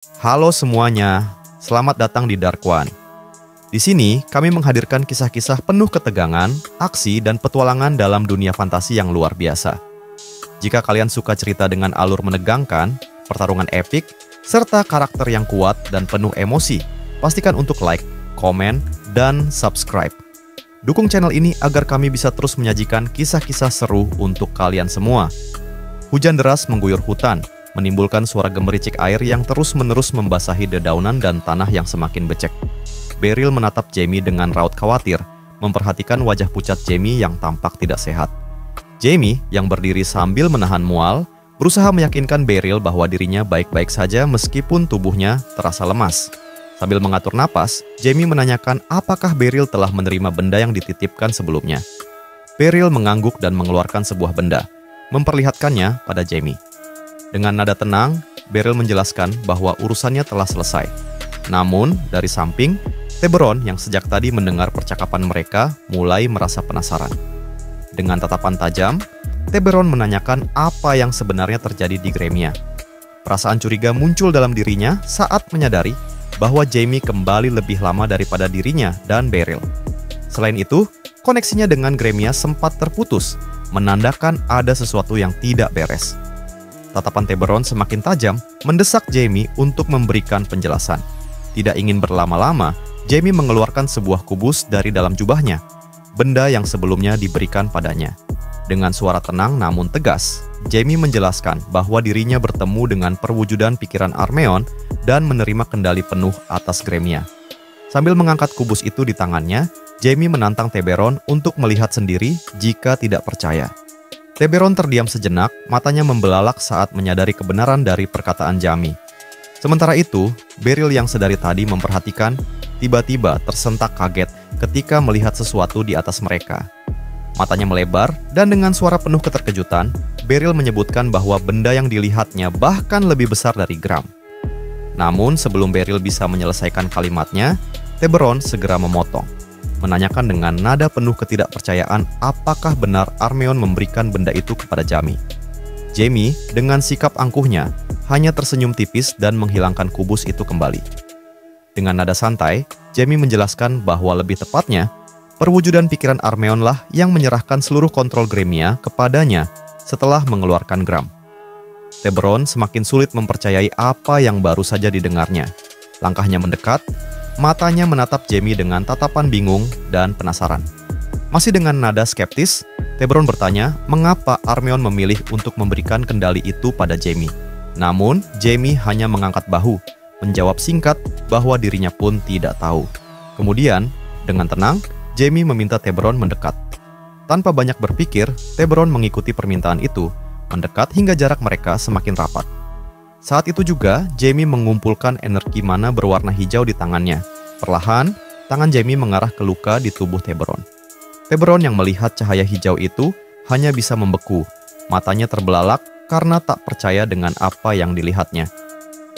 Halo semuanya, selamat datang di Dark One. Di sini, kami menghadirkan kisah-kisah penuh ketegangan, aksi, dan petualangan dalam dunia fantasi yang luar biasa. Jika kalian suka cerita dengan alur menegangkan, pertarungan epik, serta karakter yang kuat dan penuh emosi, pastikan untuk like, komen, dan subscribe. Dukung channel ini agar kami bisa terus menyajikan kisah-kisah seru untuk kalian semua. Hujan deras mengguyur hutan, menimbulkan suara gemericik air yang terus-menerus membasahi dedaunan dan tanah yang semakin becek. Beryl menatap Jamie dengan raut khawatir, memperhatikan wajah pucat Jamie yang tampak tidak sehat. Jamie, yang berdiri sambil menahan mual, berusaha meyakinkan Beryl bahwa dirinya baik-baik saja meskipun tubuhnya terasa lemas. Sambil mengatur napas, Jamie menanyakan apakah Beryl telah menerima benda yang dititipkan sebelumnya. Beryl mengangguk dan mengeluarkan sebuah benda, memperlihatkannya pada Jamie. Dengan nada tenang, Beryl menjelaskan bahwa urusannya telah selesai. Namun, dari samping, Tiberon yang sejak tadi mendengar percakapan mereka mulai merasa penasaran. Dengan tatapan tajam, Tiberon menanyakan apa yang sebenarnya terjadi di Gremia. Perasaan curiga muncul dalam dirinya saat menyadari bahwa Jamie kembali lebih lama daripada dirinya dan Beryl. Selain itu, koneksinya dengan Gremia sempat terputus, menandakan ada sesuatu yang tidak beres. Tatapan Tiberon semakin tajam, mendesak Jamie untuk memberikan penjelasan. Tidak ingin berlama-lama, Jamie mengeluarkan sebuah kubus dari dalam jubahnya, benda yang sebelumnya diberikan padanya. Dengan suara tenang namun tegas, Jamie menjelaskan bahwa dirinya bertemu dengan perwujudan pikiran Armeon dan menerima kendali penuh atas Gremia. Sambil mengangkat kubus itu di tangannya, Jamie menantang Tiberon untuk melihat sendiri jika tidak percaya. Tiberon terdiam sejenak, matanya membelalak saat menyadari kebenaran dari perkataan Jamie. Sementara itu, Beryl yang sedari tadi memperhatikan, tiba-tiba tersentak kaget ketika melihat sesuatu di atas mereka. Matanya melebar, dan dengan suara penuh keterkejutan, Beryl menyebutkan bahwa benda yang dilihatnya bahkan lebih besar dari Gram. Namun, sebelum Beryl bisa menyelesaikan kalimatnya, Tiberon segera memotong, menanyakan dengan nada penuh ketidakpercayaan apakah benar Armeon memberikan benda itu kepada Jamie. Jamie, dengan sikap angkuhnya, hanya tersenyum tipis dan menghilangkan kubus itu kembali. Dengan nada santai, Jamie menjelaskan bahwa lebih tepatnya, perwujudan pikiran Armeon lah yang menyerahkan seluruh kontrol Gremia kepadanya setelah mengeluarkan Gram. Tiberon semakin sulit mempercayai apa yang baru saja didengarnya. Langkahnya mendekat, matanya menatap Jamie dengan tatapan bingung dan penasaran. Masih dengan nada skeptis, Tiberon bertanya mengapa Armeon memilih untuk memberikan kendali itu pada Jamie. Namun, Jamie hanya mengangkat bahu, menjawab singkat bahwa dirinya pun tidak tahu. Kemudian, dengan tenang, Jamie meminta Tiberon mendekat. Tanpa banyak berpikir, Tiberon mengikuti permintaan itu, mendekat hingga jarak mereka semakin rapat. Saat itu juga, Jamie mengumpulkan energi mana berwarna hijau di tangannya. Perlahan, tangan Jamie mengarah ke luka di tubuh Tiberon. Tiberon yang melihat cahaya hijau itu hanya bisa membeku. Matanya terbelalak karena tak percaya dengan apa yang dilihatnya.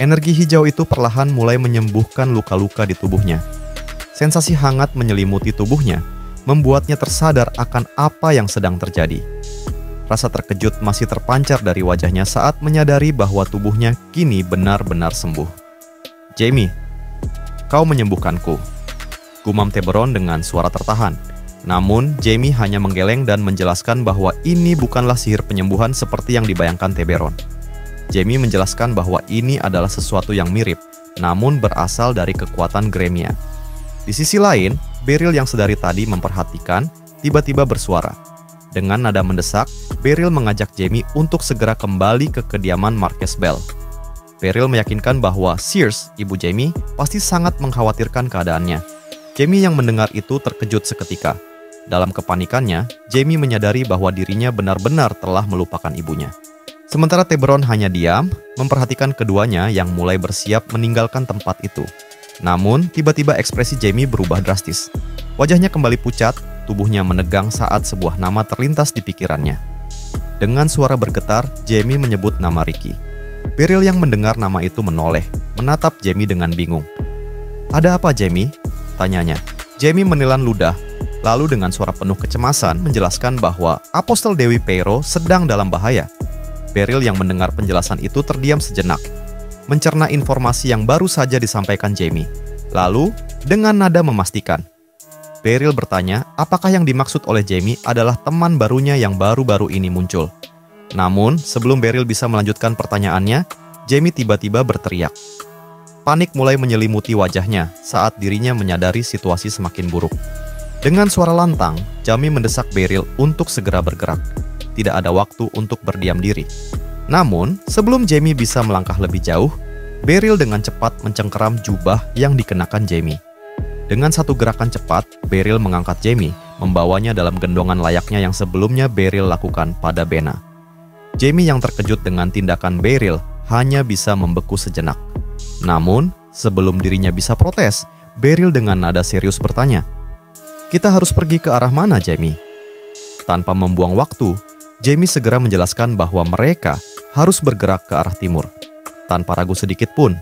Energi hijau itu perlahan mulai menyembuhkan luka-luka di tubuhnya. Sensasi hangat menyelimuti tubuhnya, membuatnya tersadar akan apa yang sedang terjadi. Rasa terkejut masih terpancar dari wajahnya saat menyadari bahwa tubuhnya kini benar-benar sembuh. "Jamie, kau menyembuhkanku," gumam Tiberon dengan suara tertahan. Namun, Jamie hanya menggeleng dan menjelaskan bahwa ini bukanlah sihir penyembuhan seperti yang dibayangkan Tiberon. Jamie menjelaskan bahwa ini adalah sesuatu yang mirip, namun berasal dari kekuatan Gremia. Di sisi lain, Beryl yang sedari tadi memperhatikan, tiba-tiba bersuara. Dengan nada mendesak, Beryl mengajak Jamie untuk segera kembali ke kediaman Marques Bell. Beryl meyakinkan bahwa Sears, ibu Jamie, pasti sangat mengkhawatirkan keadaannya. Jamie yang mendengar itu terkejut seketika. Dalam kepanikannya, Jamie menyadari bahwa dirinya benar-benar telah melupakan ibunya. Sementara Tiberon hanya diam, memperhatikan keduanya yang mulai bersiap meninggalkan tempat itu. Namun, tiba-tiba ekspresi Jamie berubah drastis. Wajahnya kembali pucat, tubuhnya menegang saat sebuah nama terlintas di pikirannya. Dengan suara bergetar, Jamie menyebut nama Ricky. Beryl yang mendengar nama itu menoleh, menatap Jamie dengan bingung. "Ada apa, Jamie?" tanyanya. Jamie menelan ludah, lalu dengan suara penuh kecemasan menjelaskan bahwa Apostel Dewi Peiro sedang dalam bahaya. Beryl yang mendengar penjelasan itu terdiam sejenak. mencerna informasi yang baru saja disampaikan Jamie. Lalu, dengan nada memastikan, Beryl bertanya apakah yang dimaksud oleh Jamie adalah teman barunya yang baru-baru ini muncul. Namun, sebelum Beryl bisa melanjutkan pertanyaannya, Jamie tiba-tiba berteriak. Panik mulai menyelimuti wajahnya saat dirinya menyadari situasi semakin buruk. Dengan suara lantang, Jamie mendesak Beryl untuk segera bergerak. Tidak ada waktu untuk berdiam diri. Namun, sebelum Jamie bisa melangkah lebih jauh, Beryl dengan cepat mencengkeram jubah yang dikenakan Jamie. Dengan satu gerakan cepat, Beryl mengangkat Jamie, membawanya dalam gendongan layaknya yang sebelumnya Beryl lakukan pada Bena. Jamie yang terkejut dengan tindakan Beryl hanya bisa membeku sejenak. Namun, sebelum dirinya bisa protes, Beryl dengan nada serius bertanya, "Kita harus pergi ke arah mana, Jamie?" Tanpa membuang waktu, Jamie segera menjelaskan bahwa mereka harus bergerak ke arah timur. Tanpa ragu sedikit pun,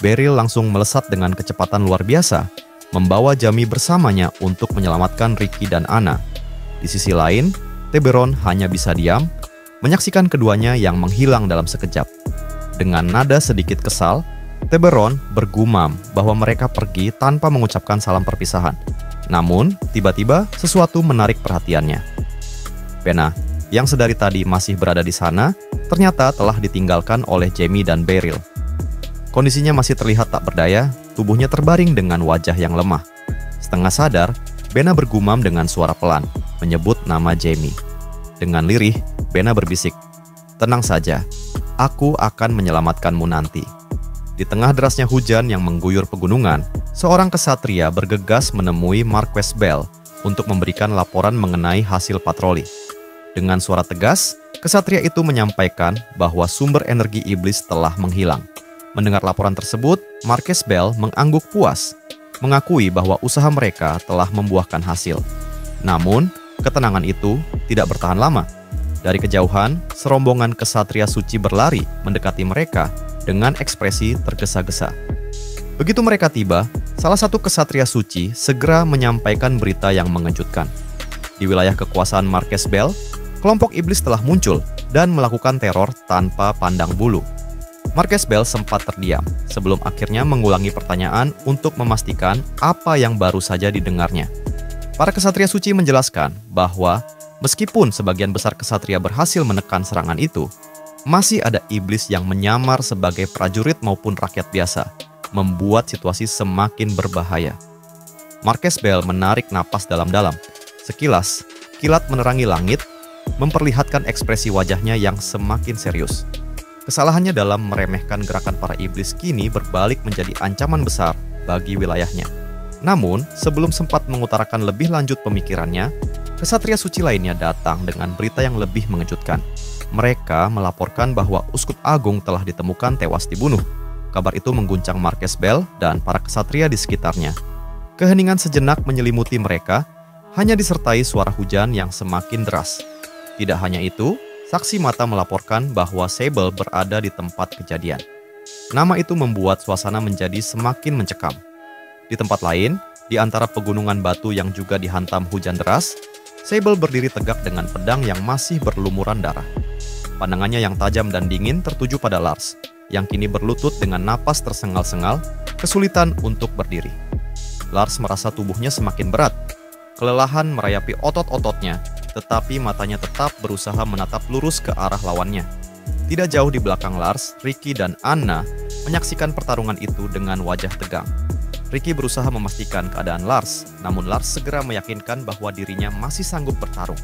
Beryl langsung melesat dengan kecepatan luar biasa, membawa Jamie bersamanya untuk menyelamatkan Ricky dan Anna. Di sisi lain, Tiberon hanya bisa diam, menyaksikan keduanya yang menghilang dalam sekejap. Dengan nada sedikit kesal, Tiberon bergumam bahwa mereka pergi tanpa mengucapkan salam perpisahan. Namun, tiba-tiba sesuatu menarik perhatiannya. Bena, yang sedari tadi masih berada di sana, ternyata telah ditinggalkan oleh Jamie dan Beryl. Kondisinya masih terlihat tak berdaya, tubuhnya terbaring dengan wajah yang lemah. Setengah sadar, Bena bergumam dengan suara pelan, menyebut nama Jamie. Dengan lirih, Bena berbisik, "Tenang saja, aku akan menyelamatkanmu nanti." Di tengah derasnya hujan yang mengguyur pegunungan, seorang kesatria bergegas menemui Marquess Bell untuk memberikan laporan mengenai hasil patroli. Dengan suara tegas, kesatria itu menyampaikan bahwa sumber energi iblis telah menghilang. Mendengar laporan tersebut, Marquess Bell mengangguk puas, mengakui bahwa usaha mereka telah membuahkan hasil. Namun, ketenangan itu tidak bertahan lama. Dari kejauhan, serombongan kesatria suci berlari mendekati mereka dengan ekspresi tergesa-gesa. Begitu mereka tiba, salah satu kesatria suci segera menyampaikan berita yang mengejutkan. Di wilayah kekuasaan Marquess Bell, kelompok iblis telah muncul dan melakukan teror tanpa pandang bulu. Marquess Bell sempat terdiam sebelum akhirnya mengulangi pertanyaan untuk memastikan apa yang baru saja didengarnya. Para kesatria suci menjelaskan bahwa meskipun sebagian besar kesatria berhasil menekan serangan itu, masih ada iblis yang menyamar sebagai prajurit maupun rakyat biasa, membuat situasi semakin berbahaya. Marquess Bell menarik napas dalam-dalam. Sekilas, kilat menerangi langit, memperlihatkan ekspresi wajahnya yang semakin serius. Kesalahannya dalam meremehkan gerakan para iblis kini berbalik menjadi ancaman besar bagi wilayahnya. Namun, sebelum sempat mengutarakan lebih lanjut pemikirannya, kesatria suci lainnya datang dengan berita yang lebih mengejutkan. Mereka melaporkan bahwa Uskup Agung telah ditemukan tewas dibunuh. Kabar itu mengguncang Marquess Bell dan para kesatria di sekitarnya. Keheningan sejenak menyelimuti mereka, hanya disertai suara hujan yang semakin deras. Tidak hanya itu, saksi mata melaporkan bahwa Sable berada di tempat kejadian. Nama itu membuat suasana menjadi semakin mencekam. Di tempat lain, di antara pegunungan batu yang juga dihantam hujan deras, Sable berdiri tegak dengan pedang yang masih berlumuran darah. Pandangannya yang tajam dan dingin tertuju pada Lars, yang kini berlutut dengan napas tersengal-sengal, kesulitan untuk berdiri. Lars merasa tubuhnya semakin berat. Kelelahan merayapi otot-ototnya, tetapi matanya tetap berusaha menatap lurus ke arah lawannya. Tidak jauh di belakang Lars, Ricky dan Anna menyaksikan pertarungan itu dengan wajah tegang. Ricky berusaha memastikan keadaan Lars, namun Lars segera meyakinkan bahwa dirinya masih sanggup bertarung.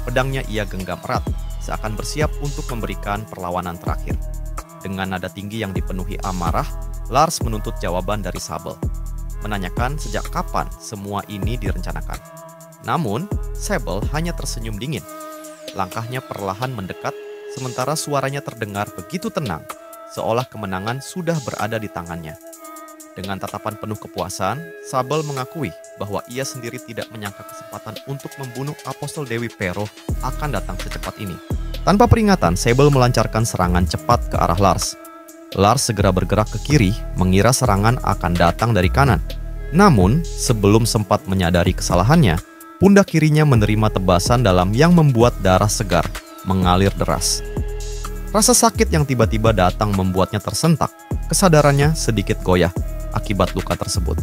Pedangnya ia genggam erat, seakan bersiap untuk memberikan perlawanan terakhir. Dengan nada tinggi yang dipenuhi amarah, Lars menuntut jawaban dari Sable, menanyakan sejak kapan semua ini direncanakan. Namun, Sable hanya tersenyum dingin. Langkahnya perlahan mendekat, sementara suaranya terdengar begitu tenang, seolah kemenangan sudah berada di tangannya. Dengan tatapan penuh kepuasan, Sable mengakui bahwa ia sendiri tidak menyangka kesempatan untuk membunuh Apostol Dewi Pero akan datang secepat ini. Tanpa peringatan, Sable melancarkan serangan cepat ke arah Lars. Lars segera bergerak ke kiri, mengira serangan akan datang dari kanan. Namun, sebelum sempat menyadari kesalahannya, pundak kirinya menerima tebasan dalam yang membuat darah segar mengalir deras. Rasa sakit yang tiba-tiba datang membuatnya tersentak. Kesadarannya sedikit goyah akibat luka tersebut.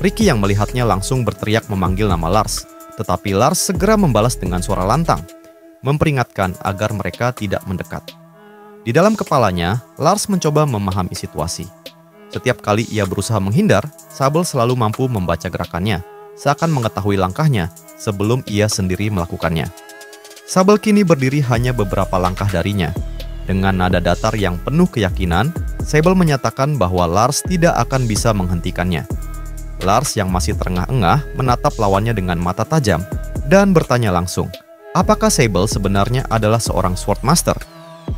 Ricky yang melihatnya langsung berteriak memanggil nama Lars, tetapi Lars segera membalas dengan suara lantang, memperingatkan agar mereka tidak mendekat. Di dalam kepalanya, Lars mencoba memahami situasi. Setiap kali ia berusaha menghindar, Sable selalu mampu membaca gerakannya, seakan mengetahui langkahnya sebelum ia sendiri melakukannya. Sable kini berdiri hanya beberapa langkah darinya. Dengan nada datar yang penuh keyakinan, Sable menyatakan bahwa Lars tidak akan bisa menghentikannya. Lars yang masih terengah-engah menatap lawannya dengan mata tajam dan bertanya langsung, apakah Sable sebenarnya adalah seorang Swordmaster?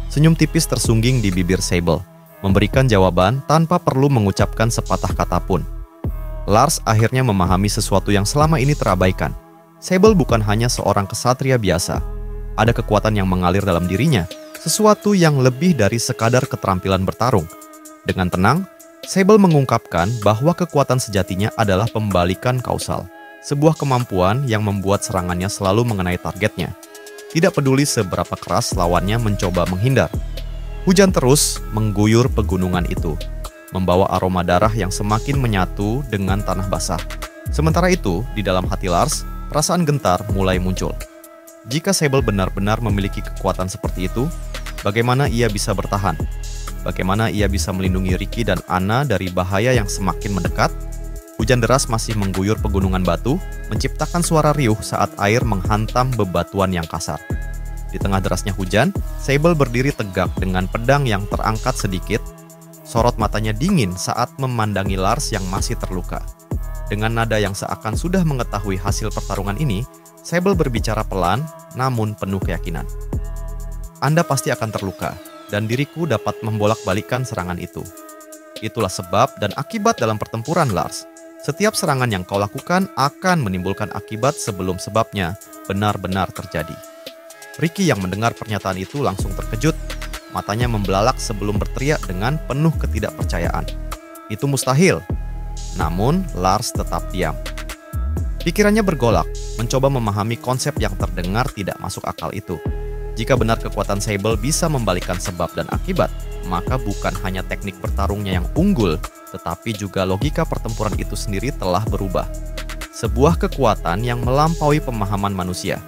Senyum tipis tersungging di bibir Sable, memberikan jawaban tanpa perlu mengucapkan sepatah kata pun. Lars akhirnya memahami sesuatu yang selama ini terabaikan. Sable bukan hanya seorang kesatria biasa. Ada kekuatan yang mengalir dalam dirinya, sesuatu yang lebih dari sekadar keterampilan bertarung. Dengan tenang, Sable mengungkapkan bahwa kekuatan sejatinya adalah pembalikan kausal, sebuah kemampuan yang membuat serangannya selalu mengenai targetnya. Tidak peduli seberapa keras lawannya mencoba menghindar. Hujan terus mengguyur pegunungan itu, membawa aroma darah yang semakin menyatu dengan tanah basah. Sementara itu, di dalam hati Lars, perasaan gentar mulai muncul. Jika Sable benar-benar memiliki kekuatan seperti itu, bagaimana ia bisa bertahan? Bagaimana ia bisa melindungi Ricky dan Anna dari bahaya yang semakin mendekat? Hujan deras masih mengguyur pegunungan batu, menciptakan suara riuh saat air menghantam bebatuan yang kasar. Di tengah derasnya hujan, Sable berdiri tegak dengan pedang yang terangkat sedikit. Sorot matanya dingin saat memandangi Lars yang masih terluka. Dengan nada yang seakan sudah mengetahui hasil pertarungan ini, Sable berbicara pelan, namun penuh keyakinan. Anda pasti akan terluka, dan diriku dapat membolak-balikan serangan itu. Itulah sebab dan akibat dalam pertempuran, Lars. Setiap serangan yang kau lakukan akan menimbulkan akibat sebelum sebabnya benar-benar terjadi. Ricky yang mendengar pernyataan itu langsung terkejut, matanya membelalak sebelum berteriak dengan penuh ketidakpercayaan. Itu mustahil. Namun, Lars tetap diam. Pikirannya bergolak, mencoba memahami konsep yang terdengar tidak masuk akal itu. Jika benar kekuatan Sable bisa membalikan sebab dan akibat, maka bukan hanya teknik bertarungnya yang unggul, tetapi juga logika pertempuran itu sendiri telah berubah. Sebuah kekuatan yang melampaui pemahaman manusia.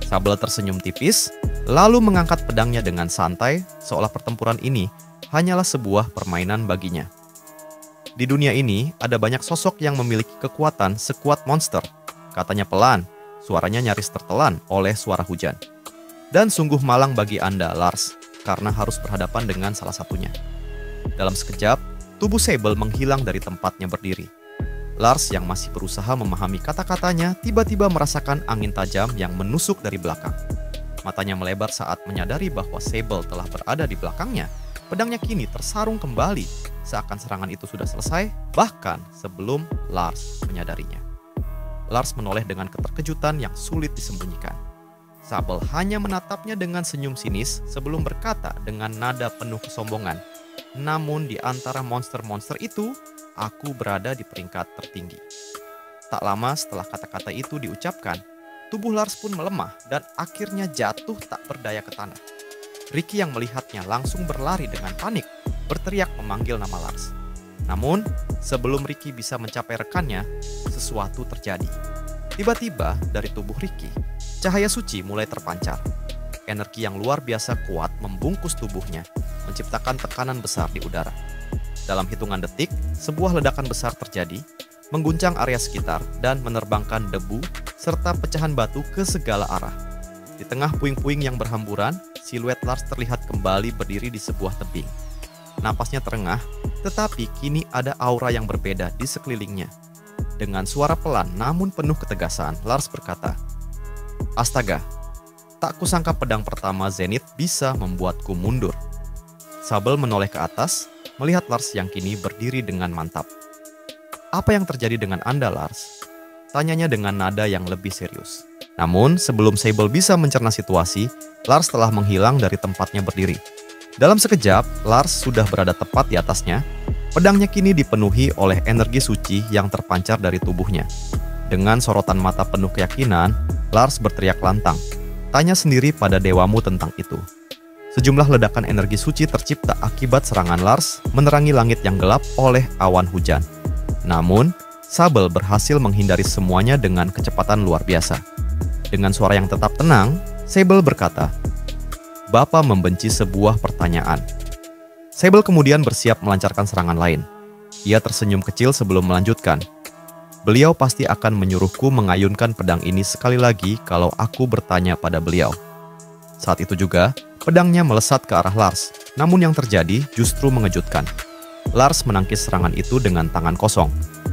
Sable tersenyum tipis, lalu mengangkat pedangnya dengan santai, seolah pertempuran ini hanyalah sebuah permainan baginya. Di dunia ini, ada banyak sosok yang memiliki kekuatan sekuat monster. Katanya pelan, suaranya nyaris tertelan oleh suara hujan. Dan sungguh malang bagi Anda, Lars, karena harus berhadapan dengan salah satunya. Dalam sekejap, tubuh Sable menghilang dari tempatnya berdiri. Lars yang masih berusaha memahami kata-katanya tiba-tiba merasakan angin tajam yang menusuk dari belakang. Matanya melebar saat menyadari bahwa Sable telah berada di belakangnya. Pedangnya kini tersarung kembali, seakan serangan itu sudah selesai, bahkan sebelum Lars menyadarinya. Lars menoleh dengan keterkejutan yang sulit disembunyikan. Sable hanya menatapnya dengan senyum sinis sebelum berkata dengan nada penuh kesombongan, "Namun di antara monster-monster itu, aku berada di peringkat tertinggi." Tak lama setelah kata-kata itu diucapkan, tubuh Lars pun melemah dan akhirnya jatuh tak berdaya ke tanah. Ricky yang melihatnya langsung berlari dengan panik, berteriak memanggil nama Lars. Namun, sebelum Ricky bisa mencapai rekannya, sesuatu terjadi. Tiba-tiba dari tubuh Ricky, cahaya suci mulai terpancar. Energi yang luar biasa kuat membungkus tubuhnya, menciptakan tekanan besar di udara. Dalam hitungan detik, sebuah ledakan besar terjadi, mengguncang area sekitar dan menerbangkan debu serta pecahan batu ke segala arah. Di tengah puing-puing yang berhamburan, siluet Lars terlihat kembali berdiri di sebuah tebing. Napasnya terengah, tetapi kini ada aura yang berbeda di sekelilingnya. Dengan suara pelan namun penuh ketegasan, Lars berkata, "Astaga, tak kusangka pedang pertama Zenith bisa membuatku mundur." Sable menoleh ke atas, melihat Lars yang kini berdiri dengan mantap. "Apa yang terjadi dengan Anda, Lars?" Tanyanya dengan nada yang lebih serius. Namun, sebelum Sable bisa mencerna situasi, Lars telah menghilang dari tempatnya berdiri. Dalam sekejap, Lars sudah berada tepat di atasnya. Pedangnya kini dipenuhi oleh energi suci yang terpancar dari tubuhnya. Dengan sorotan mata penuh keyakinan, Lars berteriak lantang, "Tanya sendiri pada dewamu tentang itu." Sejumlah ledakan energi suci tercipta akibat serangan Lars menerangi langit yang gelap oleh awan hujan. Namun, Sable berhasil menghindari semuanya dengan kecepatan luar biasa. Dengan suara yang tetap tenang, Sable berkata, "Bapa membenci sebuah pertanyaan." Sable kemudian bersiap melancarkan serangan lain. Ia tersenyum kecil sebelum melanjutkan. "Beliau pasti akan menyuruhku mengayunkan pedang ini sekali lagi kalau aku bertanya pada beliau." Saat itu juga, pedangnya melesat ke arah Lars. Namun yang terjadi justru mengejutkan. Lars menangkis serangan itu dengan tangan kosong.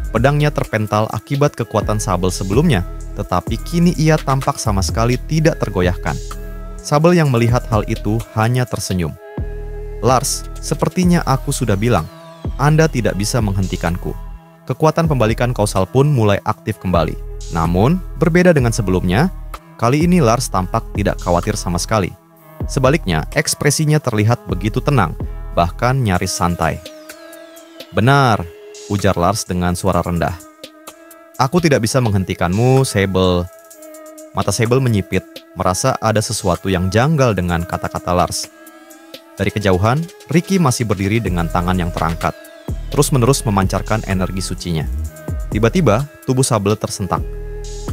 Pedangnya terpental akibat kekuatan Sable sebelumnya, tetapi kini ia tampak sama sekali tidak tergoyahkan. Sable yang melihat hal itu hanya tersenyum. "Lars, sepertinya aku sudah bilang, Anda tidak bisa menghentikanku." Kekuatan pembalikan kausal pun mulai aktif kembali. Namun, berbeda dengan sebelumnya, kali ini Lars tampak tidak khawatir sama sekali. Sebaliknya, ekspresinya terlihat begitu tenang, bahkan nyaris santai. "Benar," ujar Lars dengan suara rendah. "Aku tidak bisa menghentikanmu, Sable." Mata Sable menyipit, merasa ada sesuatu yang janggal dengan kata-kata Lars. Dari kejauhan, Ricky masih berdiri dengan tangan yang terangkat, terus-menerus memancarkan energi sucinya. Tiba-tiba, tubuh Sable tersentak.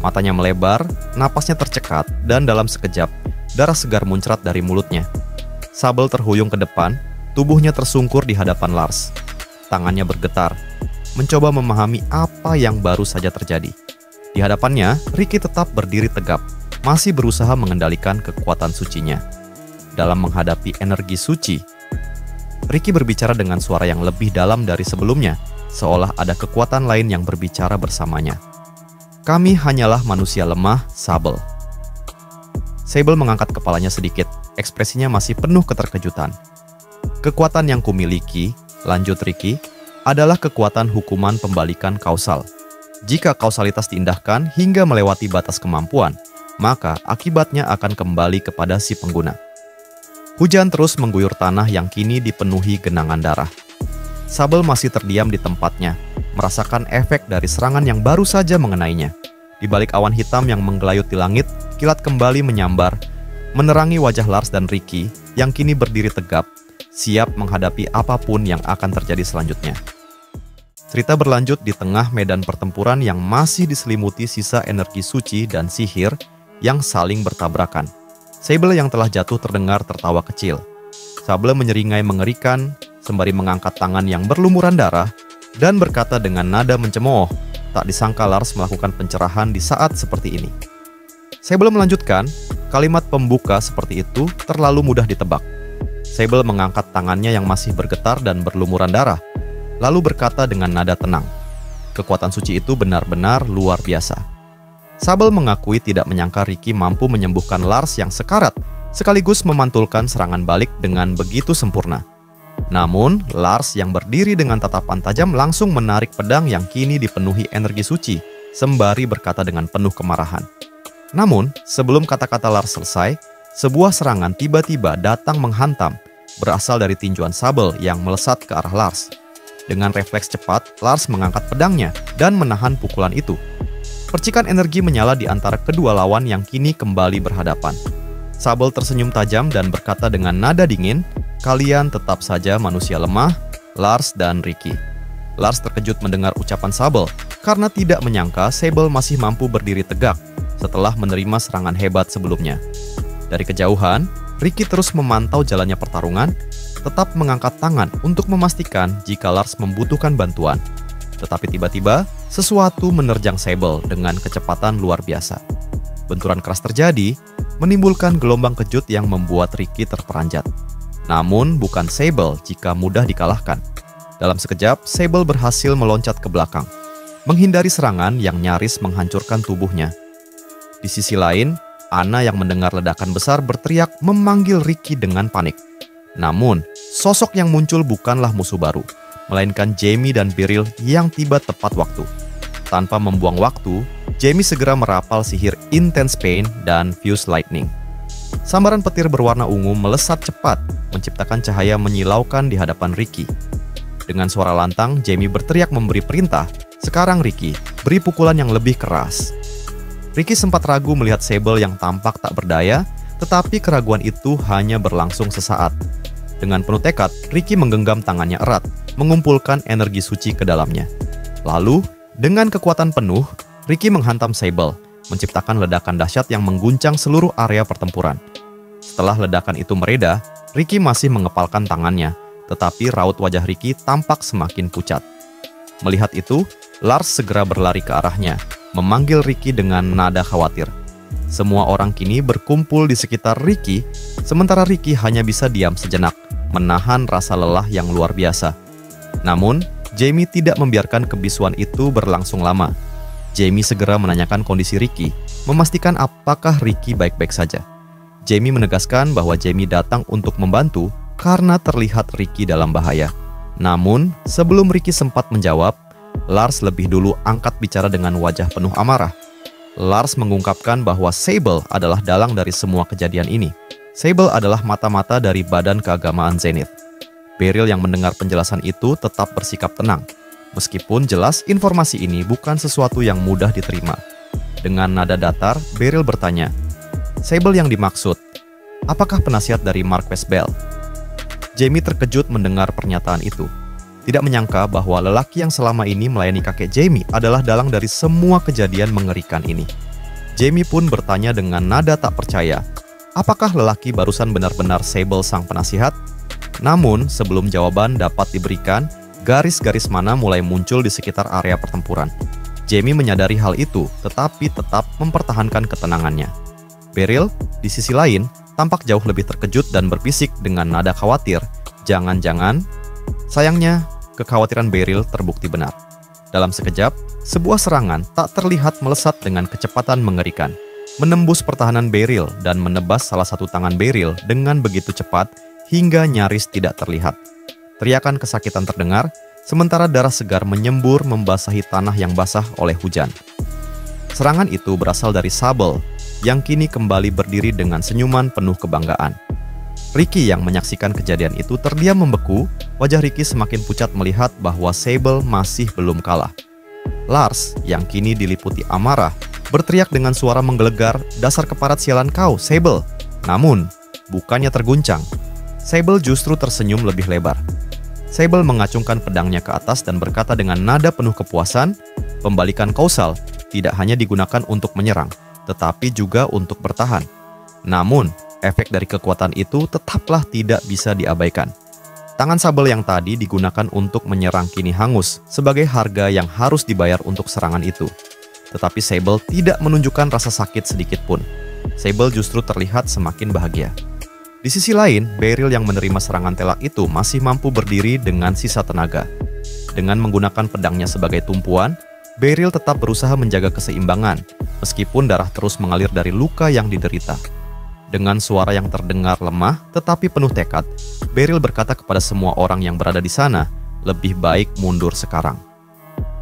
Matanya melebar, napasnya tercekat, dan dalam sekejap, darah segar muncrat dari mulutnya. Sable terhuyung ke depan, tubuhnya tersungkur di hadapan Lars. Tangannya bergetar, mencoba memahami apa yang baru saja terjadi. Di hadapannya, Ricky tetap berdiri tegap, masih berusaha mengendalikan kekuatan sucinya. Dalam menghadapi energi suci, Ricky berbicara dengan suara yang lebih dalam dari sebelumnya, seolah ada kekuatan lain yang berbicara bersamanya. "Kami hanyalah manusia lemah, Sable." Sable mengangkat kepalanya sedikit, ekspresinya masih penuh keterkejutan. "Kekuatan yang kumiliki," lanjut Ricky, "adalah kekuatan hukuman pembalikan kausal. Jika kausalitas diindahkan hingga melewati batas kemampuan, maka akibatnya akan kembali kepada si pengguna." Hujan terus mengguyur tanah yang kini dipenuhi genangan darah. Sable masih terdiam di tempatnya, merasakan efek dari serangan yang baru saja mengenainya. Di balik awan hitam yang menggelayut di langit, kilat kembali menyambar, menerangi wajah Lars dan Ricky yang kini berdiri tegap, siap menghadapi apapun yang akan terjadi selanjutnya. Cerita berlanjut di tengah medan pertempuran yang masih diselimuti sisa energi suci dan sihir yang saling bertabrakan. Sable yang telah jatuh terdengar tertawa kecil. Sable menyeringai mengerikan sembari mengangkat tangan yang berlumuran darah dan berkata dengan nada mencemooh, tak disangka Lars melakukan pencerahan di saat seperti ini. Sable melanjutkan, kalimat pembuka seperti itu terlalu mudah ditebak. Sable mengangkat tangannya yang masih bergetar dan berlumuran darah, lalu berkata dengan nada tenang, "Kekuatan suci itu benar-benar luar biasa." Sable mengakui tidak menyangka Ricky mampu menyembuhkan Lars yang sekarat, sekaligus memantulkan serangan balik dengan begitu sempurna. Namun, Lars yang berdiri dengan tatapan tajam langsung menarik pedang yang kini dipenuhi energi suci, sembari berkata dengan penuh kemarahan. Namun, sebelum kata-kata Lars selesai, sebuah serangan tiba-tiba datang menghantam, berasal dari tinjuan Sable yang melesat ke arah Lars. Dengan refleks cepat, Lars mengangkat pedangnya dan menahan pukulan itu. Percikan energi menyala di antara kedua lawan yang kini kembali berhadapan. Sable tersenyum tajam dan berkata dengan nada dingin, "Kalian tetap saja manusia lemah, Lars dan Ricky." Lars terkejut mendengar ucapan Sable karena tidak menyangka Sable masih mampu berdiri tegak setelah menerima serangan hebat sebelumnya. Dari kejauhan, Ricky terus memantau jalannya pertarungan, tetap mengangkat tangan untuk memastikan jika Lars membutuhkan bantuan. Tetapi tiba-tiba, sesuatu menerjang Sable dengan kecepatan luar biasa. Benturan keras terjadi, menimbulkan gelombang kejut yang membuat Ricky terperanjat. Namun bukan Sable jika mudah dikalahkan. Dalam sekejap, Sable berhasil meloncat ke belakang, menghindari serangan yang nyaris menghancurkan tubuhnya. Di sisi lain, Anna yang mendengar ledakan besar berteriak memanggil Ricky dengan panik. Namun, sosok yang muncul bukanlah musuh baru, melainkan Jamie dan Beryl yang tiba tepat waktu. Tanpa membuang waktu, Jamie segera merapal sihir Intense Pain dan Fuse Lightning. Sambaran petir berwarna ungu melesat cepat, menciptakan cahaya menyilaukan di hadapan Ricky. Dengan suara lantang, Jamie berteriak memberi perintah, "Sekarang Ricky, beri pukulan yang lebih keras." Ricky sempat ragu melihat Sable yang tampak tak berdaya, Tetapi keraguan itu hanya berlangsung sesaat. Dengan penuh tekad, Ricky menggenggam tangannya erat, mengumpulkan energi suci ke dalamnya. Lalu, dengan kekuatan penuh, Ricky menghantam Sable, menciptakan ledakan dahsyat yang mengguncang seluruh area pertempuran. Setelah ledakan itu mereda, Ricky masih mengepalkan tangannya, tetapi raut wajah Ricky tampak semakin pucat. Melihat itu, Lars segera berlari ke arahnya, memanggil Ricky dengan nada khawatir. Semua orang kini berkumpul di sekitar Ricky, sementara Ricky hanya bisa diam sejenak, menahan rasa lelah yang luar biasa. Namun, Jamie tidak membiarkan kebisuan itu berlangsung lama. Jamie segera menanyakan kondisi Ricky, memastikan apakah Ricky baik-baik saja. Jamie menegaskan bahwa Jamie datang untuk membantu karena terlihat Ricky dalam bahaya. Namun, sebelum Ricky sempat menjawab, Lars lebih dulu angkat bicara dengan wajah penuh amarah. Lars mengungkapkan bahwa Sable adalah dalang dari semua kejadian ini. Sable adalah mata-mata dari Badan Keagamaan Zenith. Beryl yang mendengar penjelasan itu tetap bersikap tenang, meskipun jelas informasi ini bukan sesuatu yang mudah diterima. Dengan nada datar, Beryl bertanya, "Sable yang dimaksud, apakah penasihat dari Marquess Bell?" Jamie terkejut mendengar pernyataan itu. Tidak menyangka bahwa lelaki yang selama ini melayani kakek Jamie adalah dalang dari semua kejadian mengerikan ini. Jamie pun bertanya dengan nada tak percaya, apakah lelaki barusan benar-benar Sable sang penasihat? Namun, sebelum jawaban dapat diberikan, garis-garis mana mulai muncul di sekitar area pertempuran. Jamie menyadari hal itu, tetapi tetap mempertahankan ketenangannya. Beryl, di sisi lain, tampak jauh lebih terkejut dan berbisik dengan nada khawatir, "Jangan-jangan..." Sayangnya, kekhawatiran Beryl terbukti benar. Dalam sekejap, sebuah serangan tak terlihat melesat dengan kecepatan mengerikan, menembus pertahanan Beryl dan menebas salah satu tangan Beryl dengan begitu cepat hingga nyaris tidak terlihat. Teriakan kesakitan terdengar, sementara darah segar menyembur membasahi tanah yang basah oleh hujan. Serangan itu berasal dari Sable, yang kini kembali berdiri dengan senyuman penuh kebanggaan. Ricky yang menyaksikan kejadian itu terdiam membeku, wajah Ricky semakin pucat melihat bahwa Sable masih belum kalah. Lars, yang kini diliputi amarah, berteriak dengan suara menggelegar, "Dasar keparat sialan kau, Sable!" Namun, bukannya terguncang, Sable justru tersenyum lebih lebar. Sable mengacungkan pedangnya ke atas dan berkata dengan nada penuh kepuasan, "Pembalikan kausal tidak hanya digunakan untuk menyerang, tetapi juga untuk bertahan." Namun, efek dari kekuatan itu tetaplah tidak bisa diabaikan. Tangan Sable yang tadi digunakan untuk menyerang kini hangus sebagai harga yang harus dibayar untuk serangan itu. Tetapi Sable tidak menunjukkan rasa sakit sedikit pun. Sable justru terlihat semakin bahagia. Di sisi lain, Beryl yang menerima serangan telak itu masih mampu berdiri dengan sisa tenaga. Dengan menggunakan pedangnya sebagai tumpuan, Beryl tetap berusaha menjaga keseimbangan, meskipun darah terus mengalir dari luka yang diderita. Dengan suara yang terdengar lemah tetapi penuh tekad, Beryl berkata kepada semua orang yang berada di sana, "Lebih baik mundur sekarang."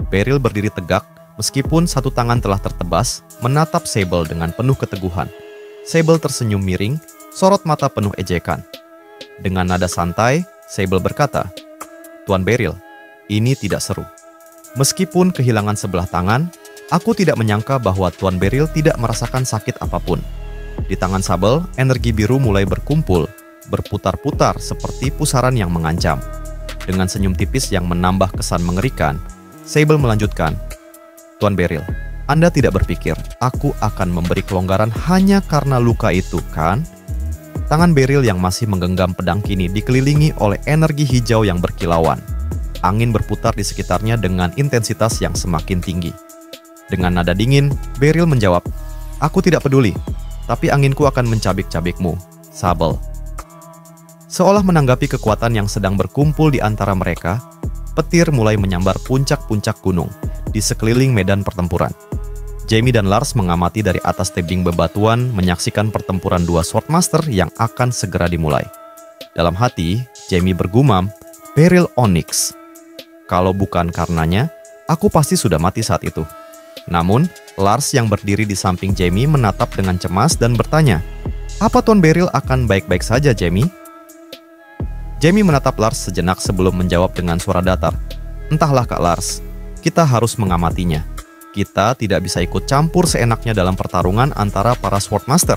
Beryl berdiri tegak, meskipun satu tangan telah tertebas, menatap Sable dengan penuh keteguhan. Sable tersenyum miring, sorot mata penuh ejekan. Dengan nada santai, Sable berkata, "Tuan Beryl, ini tidak seru. Meskipun kehilangan sebelah tangan, aku tidak menyangka bahwa Tuan Beryl tidak merasakan sakit apapun." Di tangan Sable, energi biru mulai berkumpul, berputar-putar seperti pusaran yang mengancam. Dengan senyum tipis yang menambah kesan mengerikan, Sable melanjutkan, "Tuan Beryl, Anda tidak berpikir aku akan memberi kelonggaran hanya karena luka itu, kan?" Tangan Beryl yang masih menggenggam pedang kini dikelilingi oleh energi hijau yang berkilauan. Angin berputar di sekitarnya dengan intensitas yang semakin tinggi. Dengan nada dingin, Beryl menjawab, "Aku tidak peduli, tapi anginku akan mencabik-cabikmu, Sable." Seolah menanggapi kekuatan yang sedang berkumpul di antara mereka, petir mulai menyambar puncak-puncak gunung di sekeliling medan pertempuran. Jamie dan Lars mengamati dari atas tebing bebatuan, menyaksikan pertempuran dua Swordmaster yang akan segera dimulai. Dalam hati, Jamie bergumam, "Beryl Onyx. Kalau bukan karenanya, aku pasti sudah mati saat itu." Namun, Lars yang berdiri di samping Jamie menatap dengan cemas dan bertanya, "Apa Tuan Beryl akan baik-baik saja, Jamie?" Jamie menatap Lars sejenak sebelum menjawab dengan suara datar, "Entahlah Kak Lars, kita harus mengamatinya. Kita tidak bisa ikut campur seenaknya dalam pertarungan antara para Swordmaster."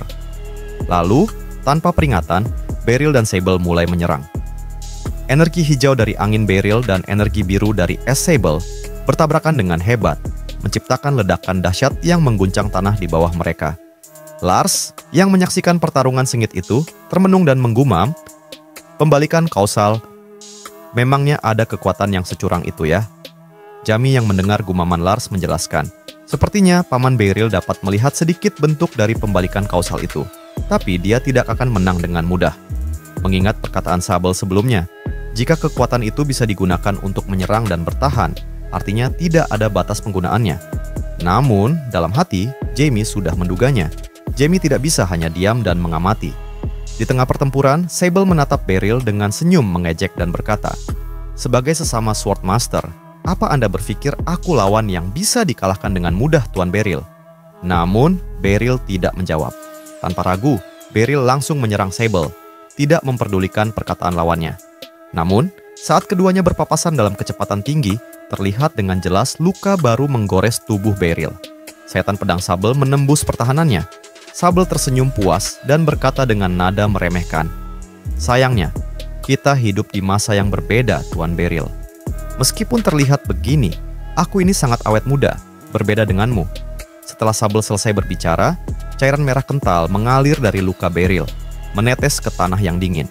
Lalu, tanpa peringatan, Beryl dan Sable mulai menyerang. Energi hijau dari angin Beryl dan energi biru dari es Sable bertabrakan dengan hebat, menciptakan ledakan dahsyat yang mengguncang tanah di bawah mereka. Lars, yang menyaksikan pertarungan sengit itu, termenung dan menggumam, "Pembalikan kausal. Memangnya ada kekuatan yang securang itu ya?" Jamie yang mendengar gumaman Lars menjelaskan, "Sepertinya Paman Beryl dapat melihat sedikit bentuk dari pembalikan kausal itu, tapi dia tidak akan menang dengan mudah. Mengingat perkataan Sable sebelumnya, jika kekuatan itu bisa digunakan untuk menyerang dan bertahan, artinya tidak ada batas penggunaannya." Namun, dalam hati, Jamie sudah menduganya. Jamie tidak bisa hanya diam dan mengamati. Di tengah pertempuran, Sable menatap Beryl dengan senyum mengejek dan berkata, "Sebagai sesama Swordmaster, apa Anda berpikir aku lawan yang bisa dikalahkan dengan mudah, Tuan Beryl?" Namun, Beryl tidak menjawab. Tanpa ragu, Beryl langsung menyerang Sable, tidak memperdulikan perkataan lawannya. Namun, saat keduanya berpapasan dalam kecepatan tinggi, terlihat dengan jelas luka baru menggores tubuh Beryl. Setan pedang Sable menembus pertahanannya. Sable tersenyum puas dan berkata dengan nada meremehkan, "Sayangnya, kita hidup di masa yang berbeda, Tuan Beryl. Meskipun terlihat begini, aku ini sangat awet muda, berbeda denganmu." Setelah Sable selesai berbicara, cairan merah kental mengalir dari luka Beryl, menetes ke tanah yang dingin.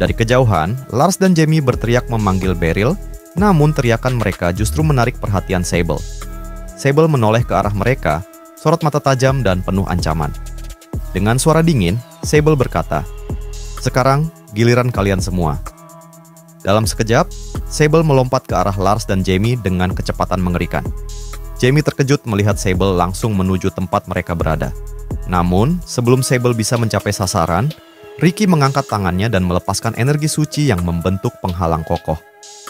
Dari kejauhan, Lars dan Jamie berteriak memanggil Beryl, namun teriakan mereka justru menarik perhatian Sable. Sable menoleh ke arah mereka, sorot mata tajam dan penuh ancaman. Dengan suara dingin, Sable berkata, "Sekarang giliran kalian semua." Dalam sekejap, Sable melompat ke arah Lars dan Jamie dengan kecepatan mengerikan. Jamie terkejut melihat Sable langsung menuju tempat mereka berada. Namun, sebelum Sable bisa mencapai sasaran, Ricky mengangkat tangannya dan melepaskan energi suci yang membentuk penghalang kokoh.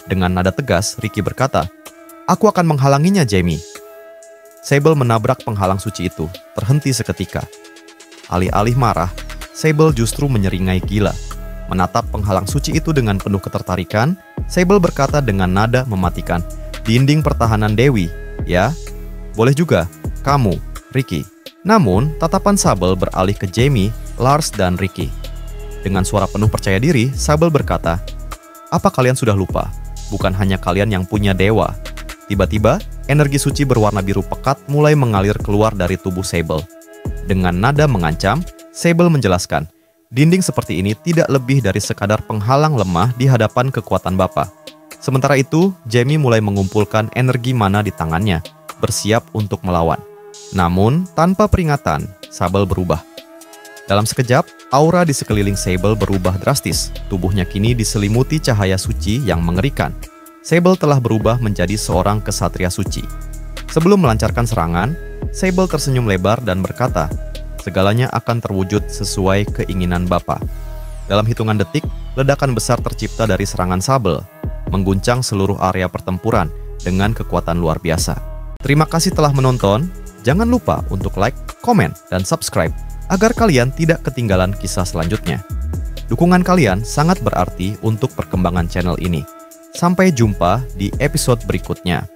Dengan nada tegas, Ricky berkata, "Aku akan menghalanginya, Jamie." Sable menabrak penghalang suci itu, terhenti seketika. Alih-alih marah, Sable justru menyeringai gila. Menatap penghalang suci itu dengan penuh ketertarikan, Sable berkata dengan nada mematikan, "Dinding pertahanan Dewi, ya? Boleh juga, kamu, Ricky." Namun, tatapan Sable beralih ke Jamie, Lars, dan Ricky. Dengan suara penuh percaya diri, Sable berkata, "Apa kalian sudah lupa? Bukan hanya kalian yang punya dewa." Tiba-tiba, energi suci berwarna biru pekat mulai mengalir keluar dari tubuh Sable. Dengan nada mengancam, Sable menjelaskan, dinding seperti ini tidak lebih dari sekadar penghalang lemah di hadapan kekuatan Bapa. Sementara itu, Jamie mulai mengumpulkan energi mana di tangannya, bersiap untuk melawan. Namun, tanpa peringatan, Sable berubah. Dalam sekejap, aura di sekeliling Sable berubah drastis. Tubuhnya kini diselimuti cahaya suci yang mengerikan. Sable telah berubah menjadi seorang kesatria suci. Sebelum melancarkan serangan, Sable tersenyum lebar dan berkata, "Segalanya akan terwujud sesuai keinginan Bapa." Dalam hitungan detik, ledakan besar tercipta dari serangan Sable, mengguncang seluruh area pertempuran dengan kekuatan luar biasa. Terima kasih telah menonton. Jangan lupa untuk like, komen, dan subscribe agar kalian tidak ketinggalan kisah selanjutnya. Dukungan kalian sangat berarti untuk perkembangan channel ini. Sampai jumpa di episode berikutnya.